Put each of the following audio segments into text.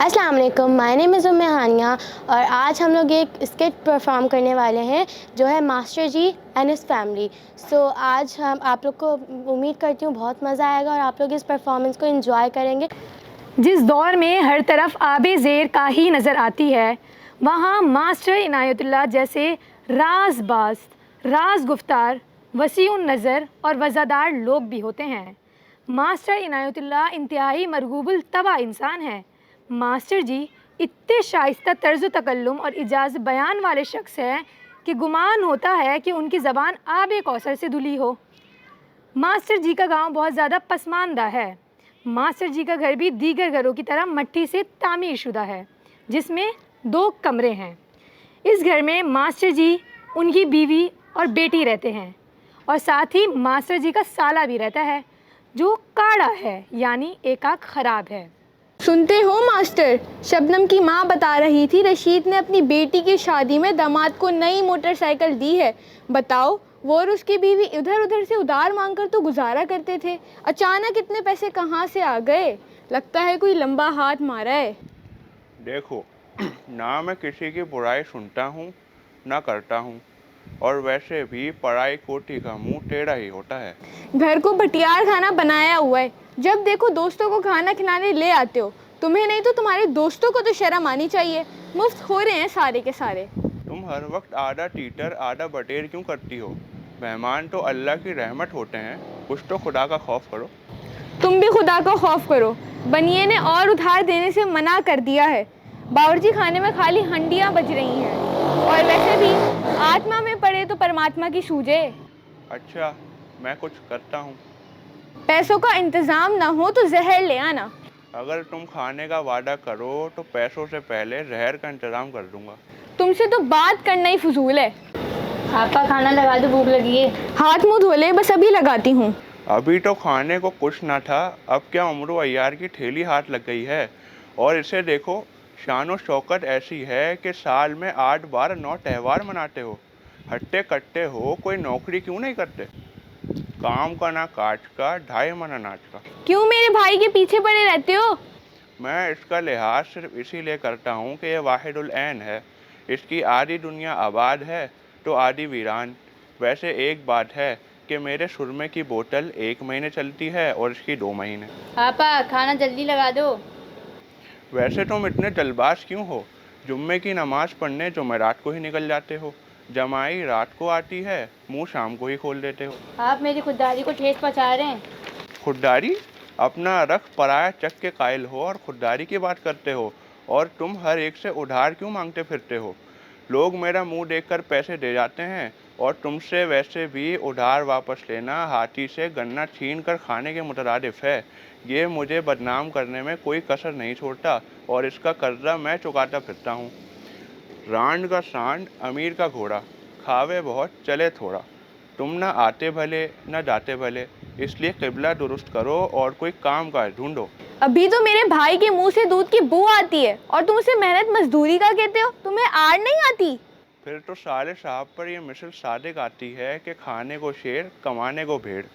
अस्सलाम वालेकुम, my name is उम्मे हानिया और आज हम लोग एक स्किट परफॉर्म करने वाले हैं जो है master ji and his family. आज हम आप लोग को उम्मीद करती हूँ बहुत मज़ा आएगा और आप लोग इस परफॉर्मेंस को एंजॉय करेंगे। जिस दौर में हर तरफ आबे ज़ेर का ही नज़र आती है, वहाँ मास्टर इनायतुल्लाह जैसे राज़बाज़, राज़ गुफ्तार, वसीउन नज़र और वज़ादार लोग भी होते हैं। मास्टर इनायतुल्लाह इंतहाई मरगूबुल तबा इंसान है। मास्टर जी इतने शाइस्ता तर्ज़ तकल्लुम और इजाज़ बयान वाले शख्स हैं कि गुमान होता है कि उनकी ज़बान आबे कौसर से धुली हो। मास्टर जी का गांव बहुत ज़्यादा पसमानदा है। मास्टर जी का घर भी दीगर घरों की तरह मट्टी से तामीर शुदा है, जिसमें 2 कमरे हैं। इस घर में मास्टर जी, उनकी बीवी और बेटी रहते हैं और साथ ही मास्टर जी का साला भी रहता है जो काड़ा है, यानी एक आँख ख़राब है। सुनते हो मास्टर, शबनम की माँ बता रही थी रशीद ने अपनी बेटी की शादी में दामाद को नई मोटरसाइकिल दी है। बताओ, वो और उसकी बीवी इधर उधर से उधार मांगकर तो गुजारा करते थे, अचानक इतने पैसे कहाँ से आ गए? लगता है कोई लंबा हाथ मारा है। देखो, ना मैं किसी की बुराई सुनता हूँ ना करता हूँ, और वैसे भी पराई कोठी का मुंह टेढ़ा ही होता है। घर को भटियार खाना बनाया हुआ है, जब देखो दोस्तों को खाना खिलाने ले आते हो। तुम्हें नहीं तो तुम्हारे दोस्तों को तो शर्म आनी चाहिए। मुफ्त हो रहे हैं सारे के सारे। तुम हर वक्त आधा टीटर आधा बटेर क्यों करती हो? मेहमान तो अल्लाह की रहमत होते हैं, कुछ तो खुदा का खौफ करो। तुम भी खुदा का खौफ करो। बनिए ने और उधार देने से मना कर दिया है। बावर्ची खाने में खाली हंडियां बज रही हैं, और वैसे भी आत्मा में पड़े तो परमात्मा की सूझे। अच्छा, मैं कुछ करता हूँ। पैसों का इंतजाम ना हो तो जहर ले आना। अगर तुम खाने का वादा करो तो पैसों से पहले जहर का इंतजाम कर दूंगा। तुमसे तो बात करना ही फजूल है। आपका खाना लगा दो, भूख लगी है। हाथ मुंह धो ले, बस अभी लगाती हूँ। अभी तो खाने को कुछ ना था, अब क्या उम्र अय्यार की ठेली हाथ लग गई है। और इसे देखो, शानो शौकत ऐसी है कि साल में 8 बार 9 त्यौहार मनाते हो। हट्टे कट्टे हो, कोई नौकरी क्यों नहीं करते? काम का ना काज का, ढाई मना नाच का। क्यों मेरे भाई के पीछे पड़े रहते हो? मैं इसका लिहाज सिर्फ इसीलिए करता हूँ कि यह वाहिदुल ऐन है। इसकी आधी दुनिया आबाद है तो आधी वीरान। वैसे एक बात है कि मेरे सुरमे की बोतल 1 महीने चलती है और इसकी 2 महीने। पापा खाना जल्दी लगा दो। वैसे तुम इतने जल्दबाज क्यों हो? जुम्मे की नमाज पढ़ने जुमेरात को ही निकल जाते हो। जमाई रात को आती है, मुंह शाम को ही खोल देते हो। आप मेरी खुददारी को ठेस पहुँचा रहे हैं। खुददारी? अपना रख पराया चक के कायल हो और खुददारी की बात करते हो। और तुम हर एक से उधार क्यों मांगते फिरते हो? लोग मेरा मुंह देखकर पैसे दे जाते हैं, और तुमसे वैसे भी उधार वापस लेना हाथी से गन्ना छीन कर खाने के मुतरादिफ है। ये मुझे बदनाम करने में कोई कसर नहीं छोड़ता, और इसका कर्जा मैं चुकाता फिरता हूँ। रांड का सांड, अमीर का घोड़ा, खावे बहुत चले थोड़ा। तुम ना आते भले ना जाते भले, इसलिए किबला दुरुस्त करो और कोई काम काज ढूंढो। अभी तो मेरे भाई के मुंह से दूध की बू आती है और तुम उसे मेहनत मजदूरी का कहते हो। तुम्हें आड़ नहीं आती? फिर तो साले साहब पर ये मिसल सादिक आती है कि खाने को शेर, कमाने को भेड़।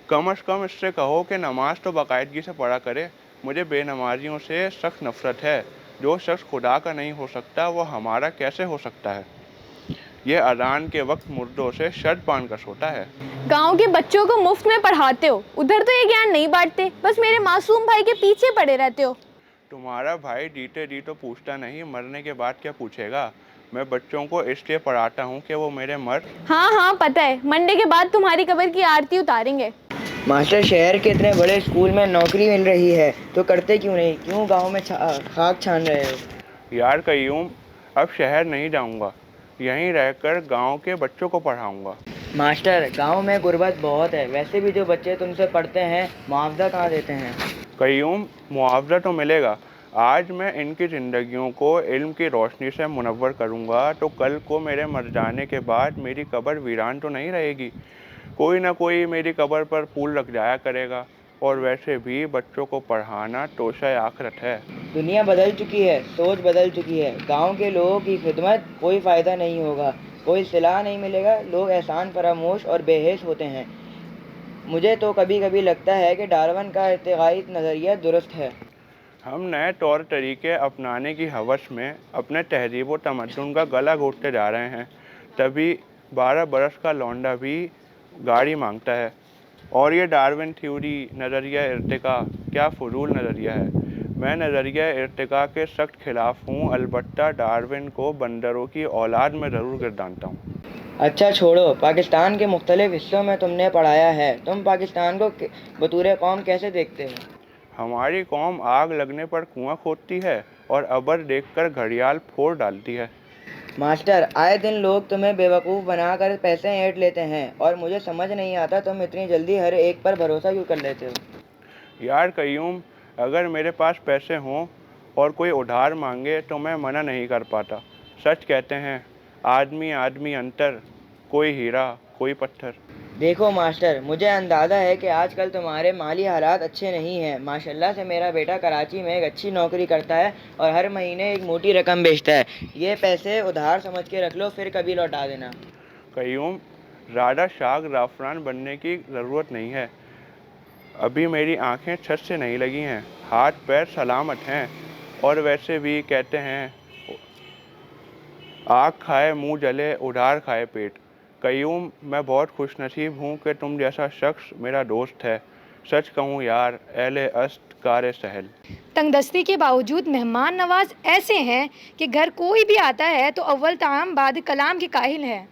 कम से कम इससे कहो कि नमाज तो बाकायदगी से पढ़ा करे। मुझे बेनमाजियों से सख्त नफरत है। जो शख्स खुदा का नहीं हो सकता वो हमारा कैसे हो सकता है? ये अजान के वक्त मुर्दों से शर्ट बांध कर सोता है। गांव के बच्चों को मुफ्त में पढ़ाते हो, उधर तो ये ज्ञान नहीं बांटते, बस मेरे मासूम भाई के पीछे पड़े रहते हो। तुम्हारा भाई जीते जी तो पूछता नहीं, मरने के बाद क्या पूछेगा? मैं बच्चों को इसलिए पढ़ाता हूँ कि वो मेरे हाँ हाँ पता है, मंडे के बाद तुम्हारी कब्र की आरती उतारेंगे। मास्टर, शहर के इतने बड़े स्कूल में नौकरी मिल रही है तो करते क्यों नहीं? क्यों गांव में खाक छान रहे हो? यार कयूम, अब शहर नहीं जाऊँगा, यहीं रहकर गांव के बच्चों को पढ़ाऊँगा। मास्टर, गांव में गुर्बत बहुत है, वैसे भी जो बच्चे तुमसे पढ़ते हैं मुआवजा कहाँ देते हैं? कयूम, मुआवजा तो मिलेगा। आज मैं इनकी ज़िंदगियों को इल्म की रोशनी से मुनव्वर करूँगा तो कल को मेरे मर जाने के बाद मेरी कब्र वीरान तो नहीं रहेगी। कोई ना कोई मेरी कब्र पर फूल रख जाया करेगा। और वैसे भी बच्चों को पढ़ाना तोशा आखिरत है। दुनिया बदल चुकी है, सोच बदल चुकी है। गांव के लोगों की खिदमत कोई फ़ायदा नहीं होगा, कोई सिला नहीं मिलेगा। लोग एहसान फरामोश और बेहिस होते हैं। मुझे तो कभी कभी लगता है कि डार्विन का इर्तिकाई नज़रिया दुरुस्त है। हम नए तौर तरीके अपनाने की हवस में अपने तहज़ीब व तमद्दुन का गला घोंटते जा रहे हैं। तभी 12 बरस का लौंडा भी गाड़ी मांगता है। और ये डार्विन थ्योरी नज़रिया इर्तिका क्या फजूल नज़रिया है। मैं नज़रिया इर्तिका के सख्त खिलाफ हूँ, अलबत्ता डार्विन को बंदरों की औलाद में ज़रूर गिरदानता हूँ। अच्छा छोड़ो, पाकिस्तान के मुख्तलिफ हिस्सों में तुमने पढ़ाया है, तुम पाकिस्तान को बतौर कौम कैसे देखते हो? हमारी कौम आग लगने पर कुआं खोदती है और अबर देखकर घड़ियाल फोड़ डालती है। मास्टर, आए दिन लोग तुम्हें बेवकूफ़ बनाकर पैसे ऐंठ लेते हैं और मुझे समझ नहीं आता तुम इतनी जल्दी हर एक पर भरोसा क्यों कर लेते हो? यार कयूम, अगर मेरे पास पैसे हों और कोई उधार मांगे तो मैं मना नहीं कर पाता। सच कहते हैं, आदमी आदमी अंतर, कोई हीरा कोई पत्थर। देखो मास्टर, मुझे अंदाज़ा है कि आजकल तुम्हारे माली हालात अच्छे नहीं हैं। माशाल्लाह से मेरा बेटा कराची में एक अच्छी नौकरी करता है और हर महीने एक मोटी रकम बेचता है। ये पैसे उधार समझ के रख लो, फिर कभी लौटा देना। कयूम, ज़्यादा शाग ज़ाफ़रान बनने की ज़रूरत नहीं है। अभी मेरी आंखें छत से नहीं लगी हैं, हाथ पैर सलामत हैं। और वैसे भी कहते हैं, आग खाए मुंह जले उधार खाए पेट। कयूम, मैं बहुत खुशनसीब हूँ कि तुम जैसा शख्स मेरा दोस्त है। सच कहूँ यार, अहले अस्त कार सहल। तंगदस्ती के बावजूद मेहमान नवाज ऐसे हैं कि घर कोई भी आता है तो अव्वल ताम बाद कलाम के काहिल है।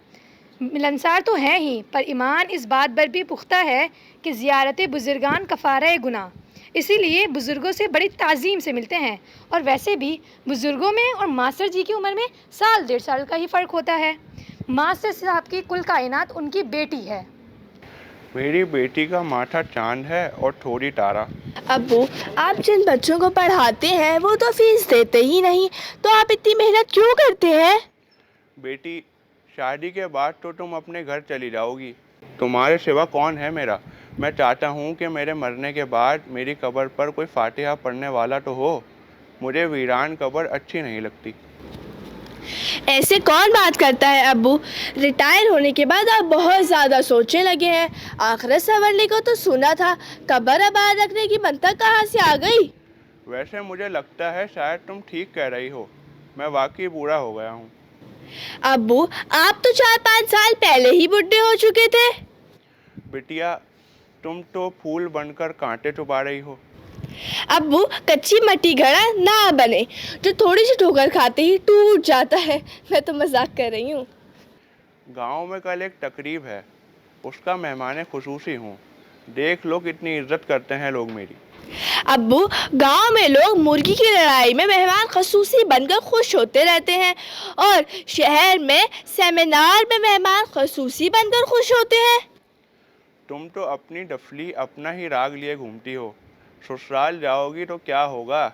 मिलनसार तो हैं ही, पर ईमान इस बात पर भी पुख्ता है कि ज़ियारत बुज़ुर्गान कफ़ारा गुनाह, इसीलिए बुज़ुर्गों से बड़ी ताज़ीम से मिलते हैं। और वैसे भी बुज़ुर्गों में और मास्टर जी की उम्र में साल 1.5 साल का ही फ़र्क होता है। मास्टर साहब की कुल कायनात उनकी बेटी है। मेरी बेटी का माथा चांद है और थोड़ी तारा। अब्बू, आप जिन बच्चों को पढ़ाते हैं वो तो फीस देते ही नहीं, तो आप इतनी मेहनत क्यों करते हैं? बेटी, शादी के बाद तो तुम अपने घर चली जाओगी, तुम्हारे सिवा कौन है मेरा। मैं चाहता हूँ कि मेरे मरने के बाद मेरी कब्र पर कोई फातिहा पढ़ने वाला तो हो। मुझे वीरान कब्र अच्छी नहीं लगती। ऐसे कौन बात करता है अब्बू? रिटायर होने के बाद आप बहुत ज़्यादा सोचने लगे हैं। आखिरत संवरने को तो सुना था, कब्र आबाद रखने की मंतक कहाँ से आ गई? वैसे मुझे लगता है शायद तुम ठीक कह रही हो, मैं वाकई बूढ़ा हो गया हूँ। अब्बू, आप तो 4-5 साल पहले ही बुढ़े हो चुके थे। बिटिया, तुम तो फूल बनकर कांटे चुबा रही हो। अब्बू, कच्ची मट्टी घड़ा ना बने जो थोड़ी सी ठोकर खाते ही टूट जाता है। मैं तो मजाक कर रही हूँ। गांव में कल एक तकरीब है, उसका मेहमान खुसूसी हूँ। देख लो कितनी इज्जत करते हैं लोग मेरी। अब्बू, गांव में लोग मुर्गी की लड़ाई में मेहमान खसूसी बनकर खुश होते रहते हैं और शहर में सेमिनार में मेहमान खसूसी बनकर खुश होते हैं। तुम तो अपनी डफली अपना ही राग लिए घूमती हो। ससुराल जाओगी तो क्या होगा?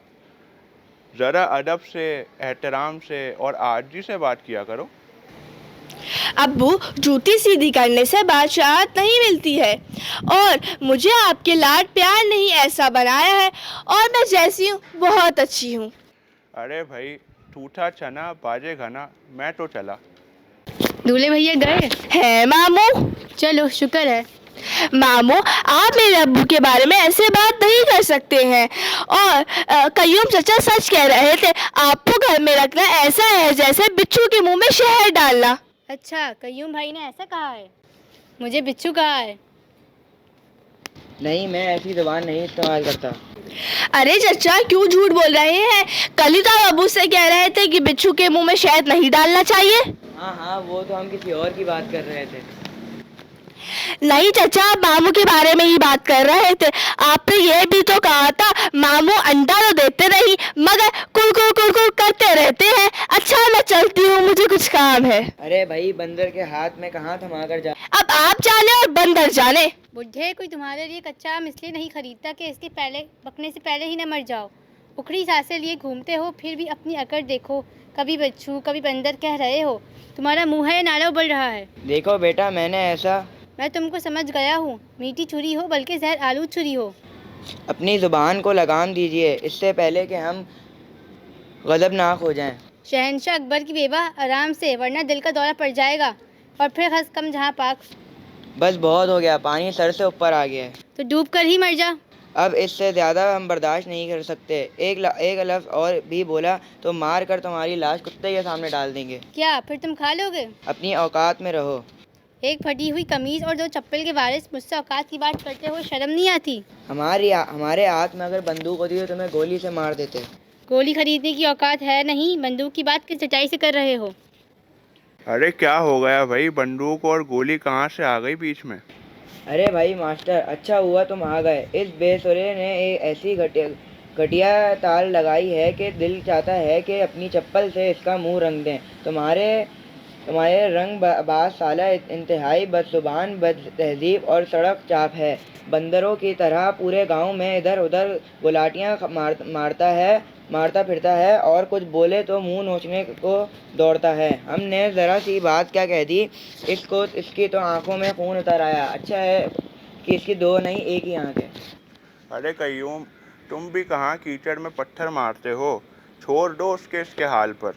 ज़रा अदब से, एहतराम से और आजी से बात किया करो। अब्बू, जूती सीधी करने से बादशाहत नहीं मिलती है और मुझे आपके लाड प्यार नहीं ऐसा बनाया है और मैं जैसी हूँ बहुत अच्छी हूँ। अरे भाई, ठूठा चना बाजे घना, मैं तो चला। दूल्हे भैया गए है मामू? चलो शुक्र है। मामू, आप मेरे अब्बू के बारे में ऐसे बात नहीं कर सकते हैं। और कयूम चाचा सच कह रहे थे, आपको घर में रखना ऐसा है जैसे बिच्छू के मुंह में शहद डालना। अच्छा, कयूम भाई ने ऐसा कहा है? मुझे बिच्छू कहा है। नहीं, मैं ऐसी ज़ुबान नहीं इस्तेमाल करता। अरे चचा, क्यों झूठ बोल रहे हैं? कल ही तो आप अब्बू से कह रहे थे कि बिच्छू के मुंह में शहद नहीं डालना चाहिए। हाँ, वो तो हम किसी और की बात कर रहे थे। नहीं चचा, आप मामू के बारे में ही बात कर रहे थे। आपने ये भी तो कहा था मामू अंडा तो देते नहीं मगर कुरकुर कुरकुर करते रहते हैं। अच्छा, मैं चलती हूँ, मुझे कुछ काम है। अरे भाई, बंदर के हाथ में कहाँ थमा कर जा। अब आप जाने और बंदर जाने। बुढ़े, कोई तुम्हारे लिए कच्चा आम इसलिए नहीं खरीदता कि इसके पहले पकने से पहले ही न मर जाओ। उखड़ी सांसें लिए घूमते हो, फिर भी अपनी अकड़ देखो। कभी बच्चू कभी बंदर कह रहे हो। तुम्हारा मुंह है नाला उबल रहा है। देखो बेटा, मैं तुमको समझ गया हूँ। मीठी छुरी हो बल्कि जहर आलू छुरी हो। अपनी ज़ुबान को लगाम दीजिए इससे पहले कि हम गज़बनाक हो जाएं। शहंशाह अकबर की बेवा, आराम से, वरना दिल का दौरा पड़ जाएगा और फिर खस कम जहाँ पाक। बस बहुत हो गया, पानी सर से ऊपर आ गया है। तो डूब कर ही मर जा। अब इससे ज़्यादा हम बर्दाश्त नहीं कर सकते। एक लफ्ज़ और भी बोला तो मार कर तुम्हारी लाश कुत्ते के सामने डाल देंगे। क्या फिर तुम खा लोगे? अपनी औकात में रहो। एक फटी हुई कमीज और 2 चप्पल के वारिस मुझसे औकात की बात करते हुए शर्म नहीं आती? हमारे हाथ में अगर बंदूक होती तो तुम्हें गोली से मार देते। गोली खरीदने की औकात है नहीं, बंदूक की बात किस सच्चाई से कर रहे हो? अरे क्या हो गया भाई, बंदूक और गोली कहाँ से आ गई बीच में? अरे भाई मास्टर, अच्छा हुआ तुम आ गए। इस बेसुरे ने एक ऐसी घटिया ताल लगाई है कि दिल चाहता है कि अपनी चप्पल से इसका मुंह रंग दें। तुम्हारे रंग बाज साला इंतहाई बदजुबान, बद तहजीब और सड़क चाप है। बंदरों की तरह पूरे गांव में इधर उधर गुलाटियाँ मारता फिरता है और कुछ बोले तो मुंह नोचने को दौड़ता है। हमने ज़रा सी बात क्या कह दी, इसकी तो आंखों में खून उतर आया। अच्छा है कि इसकी 2 नहीं 1 ही आंख है। अरे कयूम, तुम भी कहाँ कीचड़ में पत्थर मारते हो? छोड़ दो इसके हाल पर।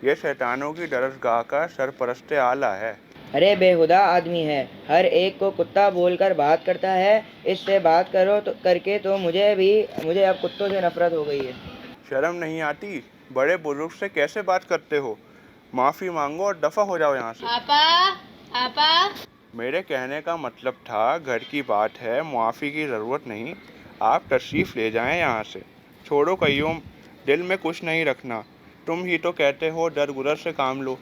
यह शैतानों की दरसगाह का सरपरस्त आला है। अरे बेहुदा आदमी है, हर एक को कुत्ता बोलकर बात करता है। इससे बात करके तो मुझे अब कुत्तों से नफरत हो गई है। शर्म नहीं आती? बड़े बुजुर्ग से कैसे बात करते हो? माफ़ी मांगो और दफ़ा हो जाओ यहाँ से। आपा मेरे कहने का मतलब था, घर की बात है, मुआफ़ी की ज़रूरत नहीं। आप तशरीफ़ ले जाएं यहाँ से। छोड़ो कयूम, दिल में कुछ नहीं रखना। तुम ही तो कहते हो दरगुजर से काम लो।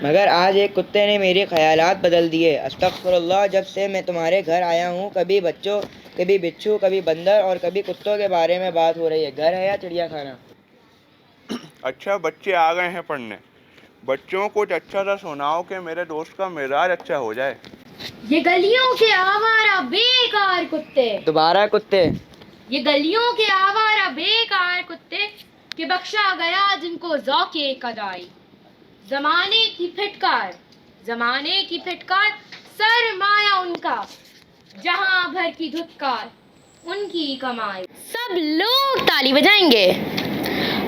मगर आज एक कुत्ते ने मेरे ख्यालात बदल दिए। अस्तगफुरुल्लाह, जब से मैं तुम्हारे घर आया हूँ कभी बच्चों, कभी बिच्छू, कभी बंदर और कभी कुत्तों के बारे में बात हो रही है। घर है या चिड़िया खाना? अच्छा, बच्चे आ गए हैं पढ़ने। बच्चों को अच्छा सा सुनाओ कि मेरे दोस्त का मिजाज अच्छा हो जाए। ये गलियों के आवारा बेकार कुत्ते, दोबारा कुत्ते। ये गलियों के आवारा बेकार कुत्ते कि बख्शा गया जिनको ज़ौक़े कदाई। ज़माने की फिटकार सरमाया उनका, जहां भर की धुतकार उनकी कमाई। सब लोग ताली बजाएंगे।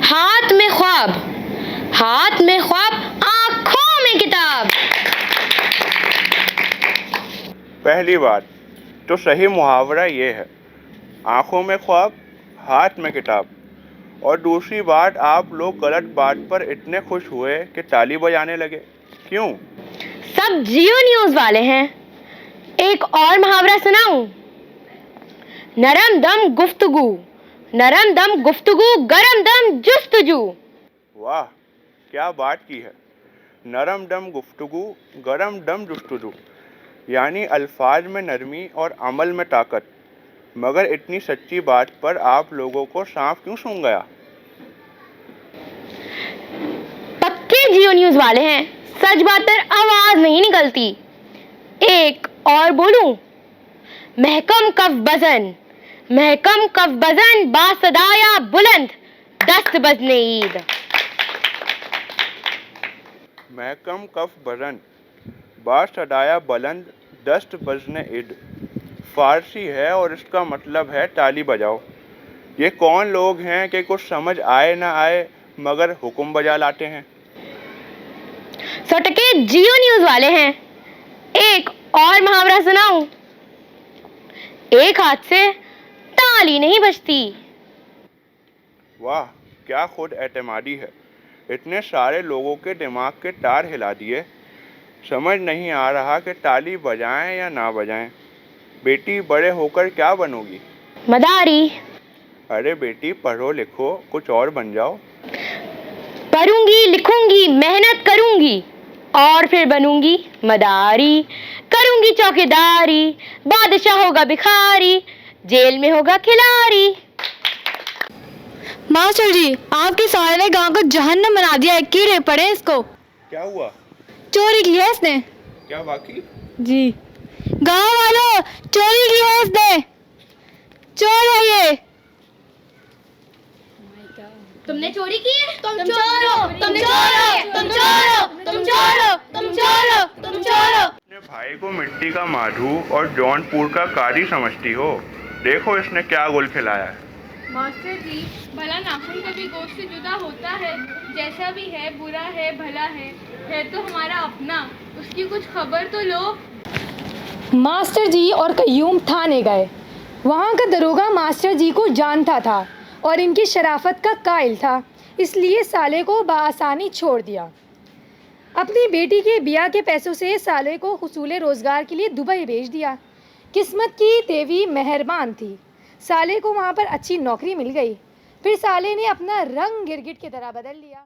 हाथ में ख्वाब, आंखों में किताब। पहली बात तो सही मुहावरा ये है, आँखों में ख्वाब, हाथ में किताब। और दूसरी बात, आप लोग गलत बात पर इतने खुश हुए कि ताली बजाने लगे, क्यों? सब जियो न्यूज़ वाले हैं। एक और मुहावरा सुनाऊं? नरम दम गुफ्तगू, गरम दम जुस्तजू। वाह, क्या बात की है। नरम दम गुफ्तगू, गरम दम जुस्तजू, यानी अल्फाज में नरमी और अमल में ताकत। मगर इतनी सच्ची बात पर आप लोगों को सांप क्यों सूंघ गया? पक्के जियो न्यूज़ वाले हैं, सच बात पर आवाज नहीं निकलती। एक और बोलूं? महकम कफ बजन बासदाया बुलंद, दस्त बजने ईद। महकम कफ बजन बासदाया बुलंद, दस्त बजने ईद फारसी है और इसका मतलब है ताली बजाओ। ये कौन लोग हैं कि कुछ समझ आए ना आए मगर हुक्म बजा लाते हैं? सटके जियो न्यूज़ वाले हैं। एक और मुहावरा सुनाऊं? एक हाथ से ताली नहीं बजती। वाह, क्या खुद एतमादी है। इतने सारे लोगों के दिमाग के तार हिला दिए। समझ नहीं आ रहा कि ताली बजाएं या ना बजाएं। बेटी, बड़े होकर क्या बनोगी? मदारी। अरे बेटी, पढ़ो लिखो, कुछ और बन जाओ। पढ़ूंगी, लिखूंगी, मेहनत करूंगी और फिर बनूंगी मदारी। करूंगी चौकीदारी, बादशाह होगा भिखारी, जेल में होगा खिलाड़ी। मास्टर जी, आपके सारे ने गांव को जहन्नम बना दिया है। कीड़े पड़े इसको। क्या हुआ? चोरी की है इसने। क्या वाकई? जी। गांव वालों, चोरी की है इसने। चोर है ये। तुमने चोरी की है? तुम चोर हो, तुम चोर हो, तुम चोर हो, तुम चोर हो, तुम चोर हो, तुम चोर हो। अपने भाई को मिट्टी का माधु और जौनपुर का कारी समझती हो। देखो इसने क्या गुल खिलाया है। मास्टर जी, भला नाखून कभी गोश्त से जुदा होता है? जैसा भी है, बुरा है, भला है तो हमारा अपना। उसकी कुछ खबर तो लो। मास्टर जी और कयूम थाने गए। वहाँ का दरोगा मास्टर जी को जानता था और इनकी शराफत का कायल था, इसलिए साले को बआसानी छोड़ दिया। अपनी बेटी के ब्याह के पैसों से साले को हुसूल रोज़गार के लिए दुबई भेज दिया। किस्मत की देवी मेहरबान थी, साले को वहाँ पर अच्छी नौकरी मिल गई। फिर साले ने अपना रंग गिरगिट की तरह बदल लिया।